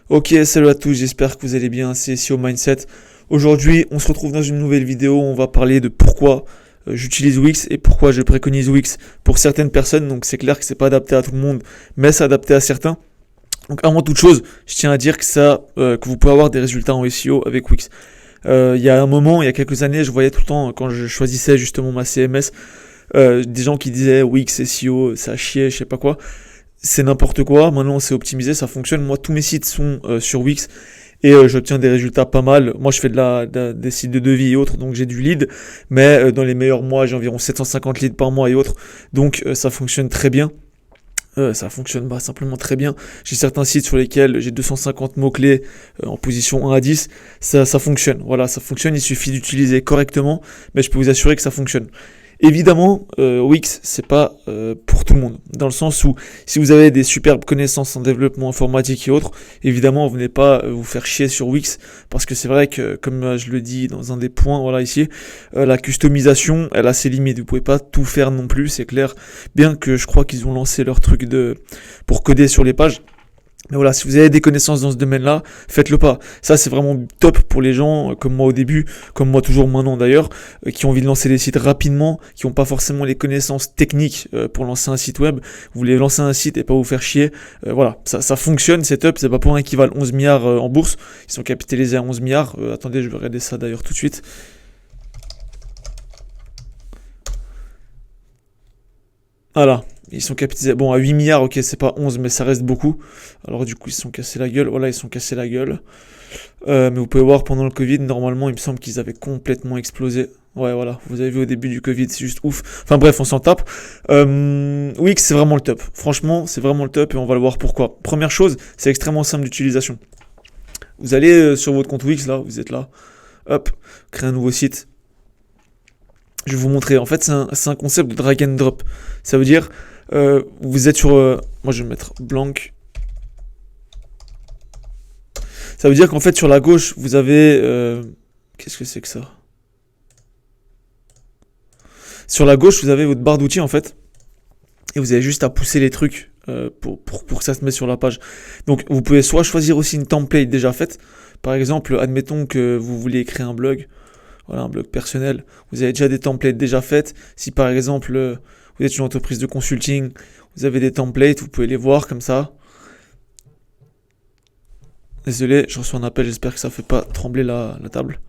Ok, salut à tous, j'espère que vous allez bien, c'est SEO Mindset. Aujourd'hui, on se retrouve dans une nouvelle vidéo, on va parler de pourquoi j'utilise Wix et pourquoi je préconise Wix pour certaines personnes. Donc c'est clair que c'est pas adapté à tout le monde, mais c'est adapté à certains. Donc avant toute chose, je tiens à dire que vous pouvez avoir des résultats en SEO avec Wix. Il y a un moment, il y a quelques années, je voyais tout le temps quand je choisissais justement ma CMS, des gens qui disaient Wix SEO, ça a chier, je sais pas quoi. C'est n'importe quoi. Maintenant, c'est optimisé, ça fonctionne. Moi, tous mes sites sont sur Wix et j'obtiens des résultats pas mal. Moi, je fais des sites de devis et autres, donc j'ai du lead. Mais dans les meilleurs mois, j'ai environ 750 leads par mois et autres. Donc, ça fonctionne très bien. Ça fonctionne simplement très bien. J'ai certains sites sur lesquels j'ai 250 mots-clés en position 1 à 10. Ça fonctionne. Voilà, ça fonctionne. Il suffit d'utiliser correctement. Mais je peux vous assurer que ça fonctionne. Évidemment, Wix, c'est pas pour tout le monde. Dans le sens où, si vous avez des superbes connaissances en développement informatique et autres, évidemment, vous n'allez pas vous faire chier sur Wix, parce que c'est vrai que, comme je le dis dans un des points, voilà ici, la customisation, elle a ses limites. Vous pouvez pas tout faire non plus, c'est clair. Bien que je crois qu'ils ont lancé leur truc pour coder sur les pages. Mais voilà, si vous avez des connaissances dans ce domaine-là, faites-le pas. Ça, c'est vraiment top pour les gens comme moi au début, comme moi toujours maintenant d'ailleurs, qui ont envie de lancer des sites rapidement, qui n'ont pas forcément les connaissances techniques pour lancer un site web. Vous voulez lancer un site et pas vous faire chier. Voilà, ça fonctionne, c'est top. C'est pas pour rien qu'ils valent 11 milliards en bourse. Ils sont capitalisés à 11 milliards. Attendez, je vais regarder ça d'ailleurs tout de suite. Voilà. Ils sont capitalisés. Bon, à 8 milliards, ok, c'est pas 11, mais ça reste beaucoup. Alors, du coup, ils se sont cassés la gueule. Voilà, ils se sont cassés la gueule. Mais vous pouvez voir, pendant le Covid, normalement, il me semble qu'ils avaient complètement explosé. Ouais, voilà, vous avez vu au début du Covid, c'est juste ouf. Enfin bref, on s'en tape. Wix, c'est vraiment le top. Franchement, c'est vraiment le top et on va le voir pourquoi. Première chose, c'est extrêmement simple d'utilisation. Vous allez sur votre compte Wix, là, vous êtes là. Hop, créer un nouveau site. Je vais vous montrer. En fait, c'est un concept de drag and drop. Ça veut dire, vous êtes sur... moi, je vais mettre blanc. Ça veut dire qu'en fait, sur la gauche, vous avez... qu'est-ce que c'est que ça? Sur la gauche, vous avez votre barre d'outils, en fait. Et vous avez juste à pousser les trucs pour que ça se mette sur la page. Donc, vous pouvez soit choisir aussi une template déjà faite. Par exemple, admettons que vous voulez créer un blog. Voilà, un blog personnel. Vous avez déjà des templates déjà faites. Si par exemple, vous êtes une entreprise de consulting, vous avez des templates, vous pouvez les voir comme ça. Désolé, je reçois un appel, j'espère que ça ne fait pas trembler la table.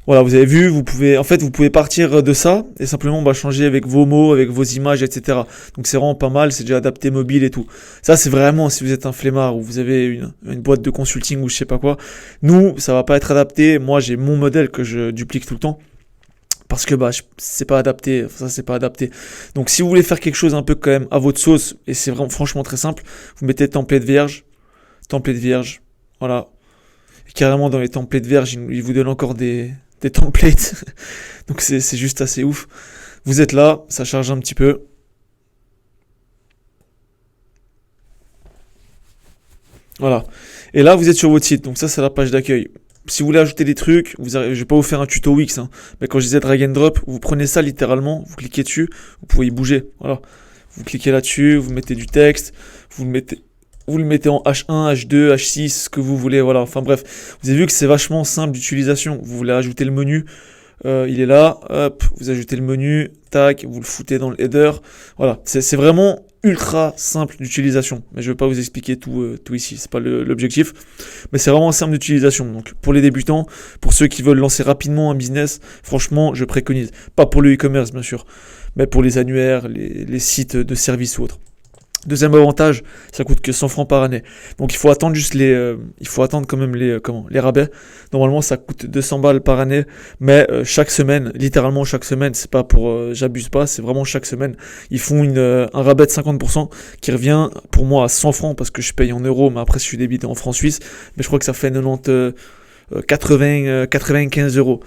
Voilà, vous avez vu, vous pouvez partir de ça et simplement changer avec vos mots, avec vos images, etc. Donc c'est vraiment pas mal, c'est déjà adapté mobile et tout. Ça c'est vraiment si vous êtes un flemmard ou vous avez une boîte de consulting ou je sais pas quoi. Nous, ça va pas être adapté. Moi, j'ai mon modèle que je duplique tout le temps. Parce que c'est pas adapté, ça c'est pas adapté. Donc si vous voulez faire quelque chose un peu quand même à votre sauce, et c'est vraiment franchement très simple, vous mettez template vierge, voilà. Et carrément dans les templates vierges, il vous donne encore des templates. Donc c'est juste assez ouf. Vous êtes là, ça charge un petit peu. Voilà. Et là, vous êtes sur votre site. Donc ça, c'est la page d'accueil. Si vous voulez ajouter des trucs, je vais pas vous faire un tuto Wix, hein, mais quand je disais drag and drop, vous prenez ça littéralement, vous cliquez dessus, vous pouvez y bouger. Voilà. Vous cliquez là-dessus, vous mettez du texte, vous le mettez en H1, H2, H6, ce que vous voulez, voilà. Enfin bref, vous avez vu que c'est vachement simple d'utilisation. Vous voulez ajouter le menu, il est là, hop, vous ajoutez le menu, tac, vous le foutez dans le header. Voilà, c'est vraiment ultra simple d'utilisation. Mais je ne vais pas vous expliquer tout ici, c'est pas l'objectif. Mais c'est vraiment simple d'utilisation. Donc pour les débutants, pour ceux qui veulent lancer rapidement un business, franchement, je préconise. Pas pour le e-commerce, bien sûr, mais pour les annuaires, les sites de services ou autres. Deuxième avantage, ça coûte que 100 francs par année. Donc il faut attendre quand même les rabais. Normalement, ça coûte 200 balles par année, mais chaque semaine, littéralement chaque semaine, c'est pas j'abuse pas, c'est vraiment chaque semaine, ils font un rabais de 50% qui revient pour moi à 100 francs parce que je paye en euros, mais après je suis débité en francs suisses, mais je crois que ça fait 95 euros.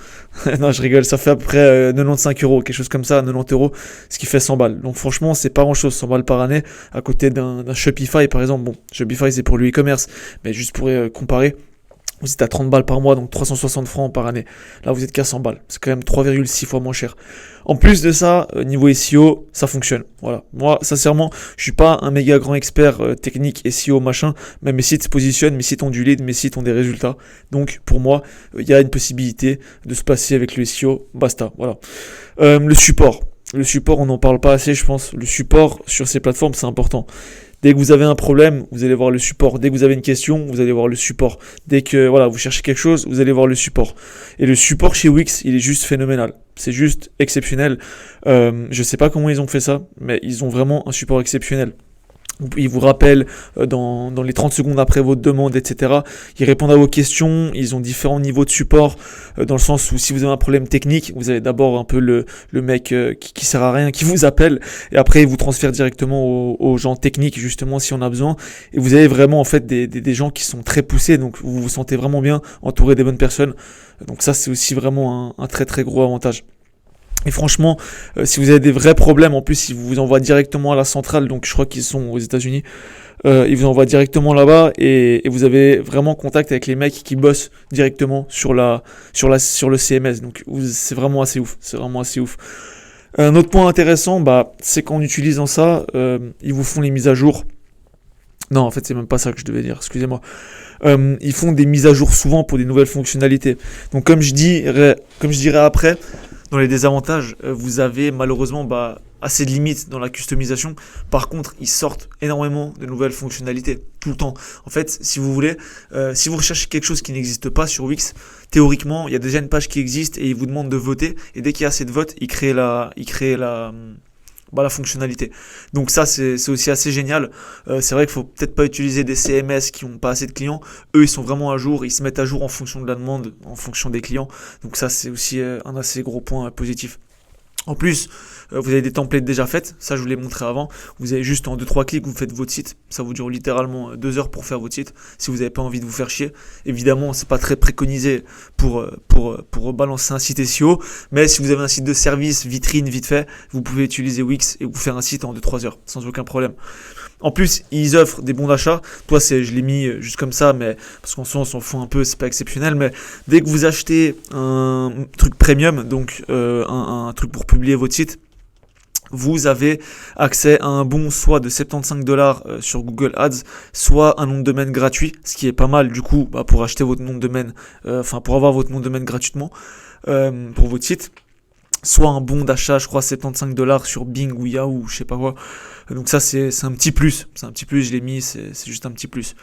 Non, je rigole, ça fait à peu près 95 euros, quelque chose comme ça, 90 euros, ce qui fait 100 balles. Donc franchement, c'est pas grand chose, 100 balles par année, à côté d'un Shopify par exemple. Bon, Shopify c'est pour le e-commerce, mais juste pour comparer. Vous êtes à 30 balles par mois, donc 360 francs par année. Là, vous êtes qu'à 100 balles. C'est quand même 3,6 fois moins cher. En plus de ça, niveau SEO, ça fonctionne. Voilà. Moi, sincèrement, je suis pas un méga grand expert technique SEO machin, mais mes sites se positionnent, mes sites ont du lead, mes sites ont des résultats. Donc, pour moi, il y a une possibilité de se passer avec le SEO. Basta. Voilà. Le support. Le support, on n'en parle pas assez, je pense. Le support sur ces plateformes, c'est important. Dès que vous avez un problème, vous allez voir le support. Dès que vous avez une question, vous allez voir le support. Dès que voilà, vous cherchez quelque chose, vous allez voir le support. Et le support chez Wix, il est juste phénoménal. C'est juste exceptionnel. Je sais pas comment ils ont fait ça, mais ils ont vraiment un support exceptionnel. Ils vous rappellent dans les 30 secondes après votre demande, etc. Ils répondent à vos questions, ils ont différents niveaux de support, dans le sens où si vous avez un problème technique, vous avez d'abord un peu le mec qui sert à rien, qui vous appelle, et après il vous transfère directement aux gens techniques, justement, si on a besoin. Et vous avez vraiment en fait des gens qui sont très poussés, donc vous vous sentez vraiment bien entouré des bonnes personnes. Donc ça, c'est aussi vraiment un très très gros avantage. Et franchement, si vous avez des vrais problèmes, en plus, ils vous envoient directement à la centrale, donc je crois qu'ils sont aux États-Unis. Ils vous envoient directement là-bas et vous avez vraiment contact avec les mecs qui bossent directement sur le CMS. Donc c'est vraiment assez ouf. C'est vraiment assez ouf. Un autre point intéressant, c'est qu'en utilisant ça, ils vous font les mises à jour. Non, en fait, c'est même pas ça que je devais dire. Excusez-moi. Ils font des mises à jour souvent pour des nouvelles fonctionnalités. Donc comme je dirais après. Dans les désavantages, vous avez malheureusement assez de limites dans la customisation. Par contre, ils sortent énormément de nouvelles fonctionnalités tout le temps. En fait, si vous voulez, si vous recherchez quelque chose qui n'existe pas sur Wix, théoriquement, il y a déjà une page qui existe et ils vous demandent de voter. Et dès qu'il y a assez de votes, ils créent la fonctionnalité. Donc ça, c'est aussi assez génial. C'est vrai qu'il faut peut-être pas utiliser des CMS qui n'ont pas assez de clients. Eux, ils sont vraiment à jour. Ils se mettent à jour en fonction de la demande, en fonction des clients. Donc ça, c'est aussi un assez gros point positif. En plus, vous avez des templates déjà faites, ça je vous l'ai montré avant. Vous avez juste en 2-3 clics, vous faites votre site. Ça vous dure littéralement 2 heures pour faire votre site, si vous n'avez pas envie de vous faire chier. Évidemment, c'est pas très préconisé pour balancer un site SEO, mais si vous avez un site de service, vitrine, vite fait, vous pouvez utiliser Wix et vous faire un site en 2-3 heures, sans aucun problème. En plus, ils offrent des bons d'achat. Toi, je l'ai mis juste comme ça, mais parce qu'en soi, on s'en fout un peu, c'est pas exceptionnel. Mais dès que vous achetez un truc premium, donc un truc pour publier votre site, vous avez accès à un bon soit de 75$ sur Google Ads, soit un nom de domaine gratuit, ce qui est pas mal du coup pour acheter votre nom de domaine, pour avoir votre nom de domaine gratuitement pour votre site. Soit un bon d'achat, je crois 75$ sur Bing ou Yahoo, je sais pas quoi. Donc ça c'est un petit plus, je l'ai mis, c'est juste un petit plus.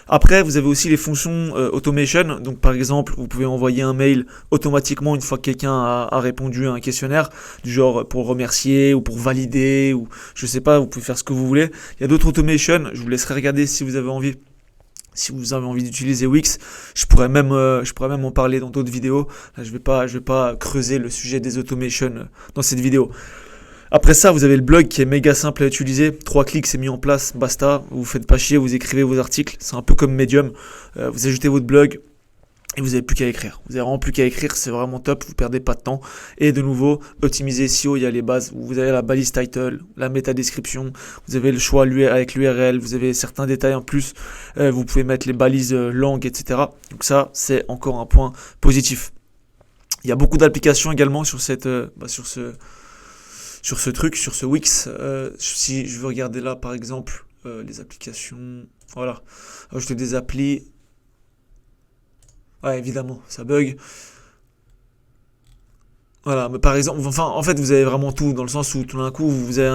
Après, vous avez aussi les fonctions automation. Donc, par exemple, vous pouvez envoyer un mail automatiquement une fois que quelqu'un a répondu à un questionnaire, du genre pour le remercier ou pour valider ou je sais pas. Vous pouvez faire ce que vous voulez. Il y a d'autres automations. Je vous laisserai regarder si vous avez envie. Si vous avez envie d'utiliser Wix, je pourrais même en parler dans d'autres vidéos. Là, je vais pas creuser le sujet des automations dans cette vidéo. Après ça, vous avez le blog qui est méga simple à utiliser. 3 clics, c'est mis en place, basta. Vous faites pas chier, vous écrivez vos articles. C'est un peu comme Medium. Vous ajoutez votre blog et vous n'avez plus qu'à écrire. Vous n'avez vraiment plus qu'à écrire, c'est vraiment top. Vous perdez pas de temps. Et de nouveau, optimiser SEO, il y a les bases. Vous avez la balise title, la méta description. Vous avez le choix avec l'URL. Vous avez certains détails en plus. Vous pouvez mettre les balises langues, etc. Donc ça, c'est encore un point positif. Il y a beaucoup d'applications également sur ce Wix. Si je veux regarder là, par exemple, les applications, voilà, ajouter des applis. Ouais, évidemment, ça bug. Voilà, mais par exemple, en fait, vous avez vraiment tout, dans le sens où tout d'un coup, vous avez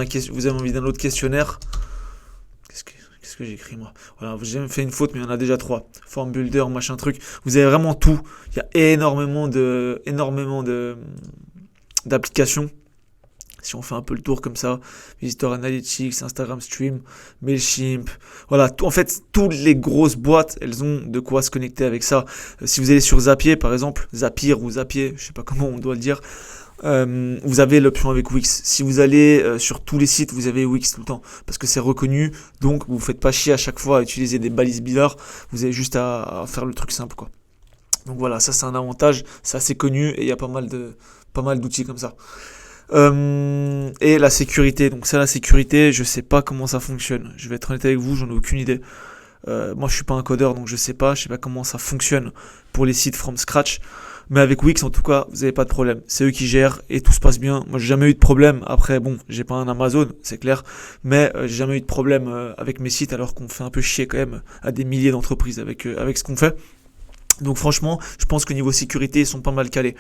envie d'un autre questionnaire. Qu'est-ce que j'ai écrit moi? Voilà, j'ai même fait une faute, mais il y en a déjà 3. Form builder, machin truc. Vous avez vraiment tout. Il y a énormément d'applications. Si on fait un peu le tour comme ça, Visitor Analytics, Instagram Stream, Mailchimp, voilà, en fait, toutes les grosses boîtes, elles ont de quoi se connecter avec ça. Si vous allez sur Zapier, par exemple, Zapier ou Zapier, je sais pas comment on doit le dire, vous avez l'option avec Wix. Si vous allez sur tous les sites, vous avez Wix tout le temps, parce que c'est reconnu, donc vous ne faites pas chier à chaque fois à utiliser des balises bizarres, vous avez juste à faire le truc simple, quoi. Donc voilà, ça c'est un avantage, c'est assez connu et il y a pas mal d'outils comme ça. Et la sécurité, donc ça la sécurité, je sais pas comment ça fonctionne, je vais être honnête avec vous, j'en ai aucune idée. Moi, je suis pas un codeur, donc je sais pas comment ça fonctionne pour les sites from scratch. Mais avec Wix, en tout cas, vous n'avez pas de problème. C'est eux qui gèrent et tout se passe bien. Moi, j'ai jamais eu de problème. Après, bon, j'ai pas un Amazon, c'est clair. Mais j'ai jamais eu de problème avec mes sites, alors qu'on fait un peu chier quand même à des milliers d'entreprises avec ce qu'on fait. Donc franchement, je pense que niveau sécurité, ils sont pas mal calés.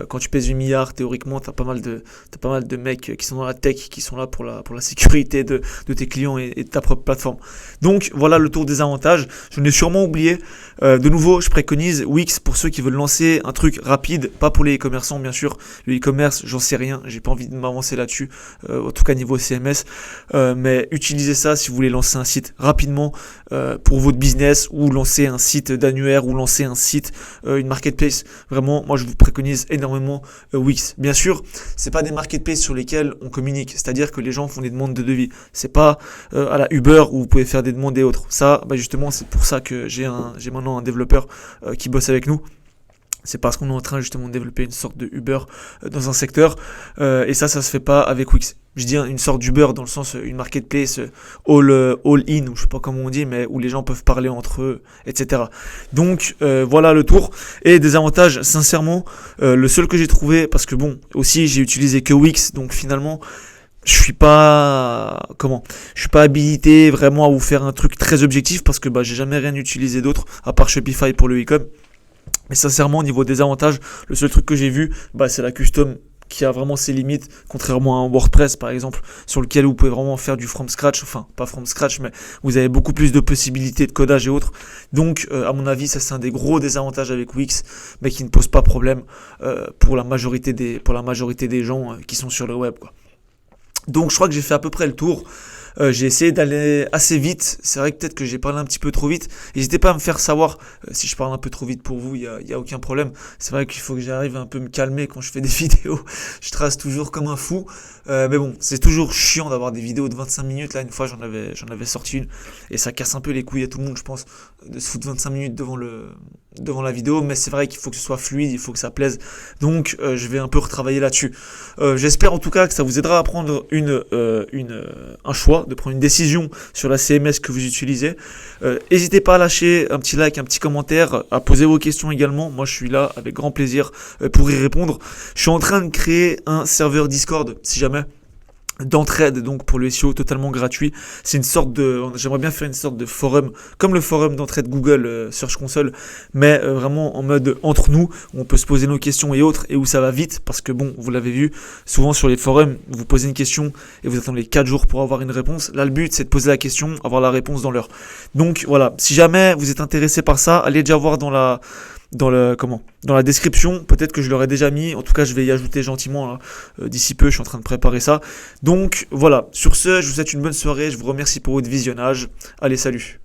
Quand tu pèses 8 milliards, théoriquement, t'as pas mal de mecs qui sont dans la tech, qui sont là pour la sécurité de tes clients et de ta propre plateforme. Donc voilà le tour des avantages. Je n'ai sûrement oublié. De nouveau, je préconise Wix pour ceux qui veulent lancer un truc rapide, pas pour les e-commerçants bien sûr. Le e-commerce, j'en sais rien, j'ai pas envie de m'avancer là-dessus, en tout cas niveau CMS. Mais utilisez ça si vous voulez lancer un site rapidement pour votre business, ou lancer un site d'annuaire, ou lancer un site, une marketplace. Vraiment, moi je vous préconise énormément Wix. Bien sûr, c'est pas des marketplaces sur lesquels on communique, c'est-à-dire que les gens font des demandes de devis. C'est pas à la Uber où vous pouvez faire des demandes et autres. Ça, justement, c'est pour ça que j'ai maintenant un développeur qui bosse avec nous. C'est parce qu'on est en train justement de développer une sorte de Uber dans un secteur, et ça se fait pas avec Wix. Je dis une sorte d'Uber dans le sens une marketplace all-in, ou je sais pas comment on dit, mais où les gens peuvent parler entre eux, etc. Donc voilà le tour. Et des avantages, sincèrement, le seul que j'ai trouvé, parce que bon, aussi j'ai utilisé que Wix, donc finalement je suis pas habilité vraiment à vous faire un truc très objectif, parce que j'ai jamais rien utilisé d'autre à part Shopify pour le e-com. Mais sincèrement, au niveau des avantages, le seul truc que j'ai vu, c'est la custom qui a vraiment ses limites, contrairement à un WordPress par exemple, sur lequel vous pouvez vraiment faire du from scratch, enfin pas from scratch, mais vous avez beaucoup plus de possibilités de codage et autres. Donc à mon avis, ça c'est un des gros désavantages avec Wix, mais qui ne pose pas problème pour la majorité des gens qui sont sur le web, quoi. Donc je crois que j'ai fait à peu près le tour. J'ai essayé d'aller assez vite. C'est vrai que peut-être que j'ai parlé un petit peu trop vite. N'hésitez pas à me faire savoir si je parle un peu trop vite pour vous. Il y a aucun problème. C'est vrai qu'il faut que j'arrive à un peu me calmer quand je fais des vidéos. Je trace toujours comme un fou. Mais bon, c'est toujours chiant d'avoir des vidéos de 25 minutes. Là, une fois, j'en avais sorti une. Et ça casse un peu les couilles à tout le monde, je pense, de se foutre 25 minutes devant la vidéo. Mais c'est vrai qu'il faut que ce soit fluide, il faut que ça plaise. Donc, je vais un peu retravailler là-dessus. J'espère en tout cas que ça vous aidera à prendre un choix, de prendre une décision sur la CMS que vous utilisez. N'hésitez pas à lâcher un petit like, un petit commentaire, à poser vos questions également. Moi, je suis là avec grand plaisir pour y répondre. Je suis en train de créer un serveur Discord, si jamais, d'entraide, donc pour le SEO totalement gratuit. C'est une sorte j'aimerais bien faire une sorte de forum, comme le forum d'entraide Google Search Console, mais vraiment en mode entre nous, où on peut se poser nos questions et autres, et où ça va vite, parce que bon, vous l'avez vu, souvent sur les forums, vous posez une question et vous attendez 4 jours pour avoir une réponse. Là, le but, c'est de poser la question, avoir la réponse dans l'heure. Donc voilà, si jamais vous êtes intéressé par ça, allez déjà voir dans la description, peut-être que je l'aurais déjà mis, en tout cas je vais y ajouter gentiment là, d'ici peu, je suis en train de préparer ça. Donc voilà, sur ce, je vous souhaite une bonne soirée, je vous remercie pour votre visionnage, allez salut.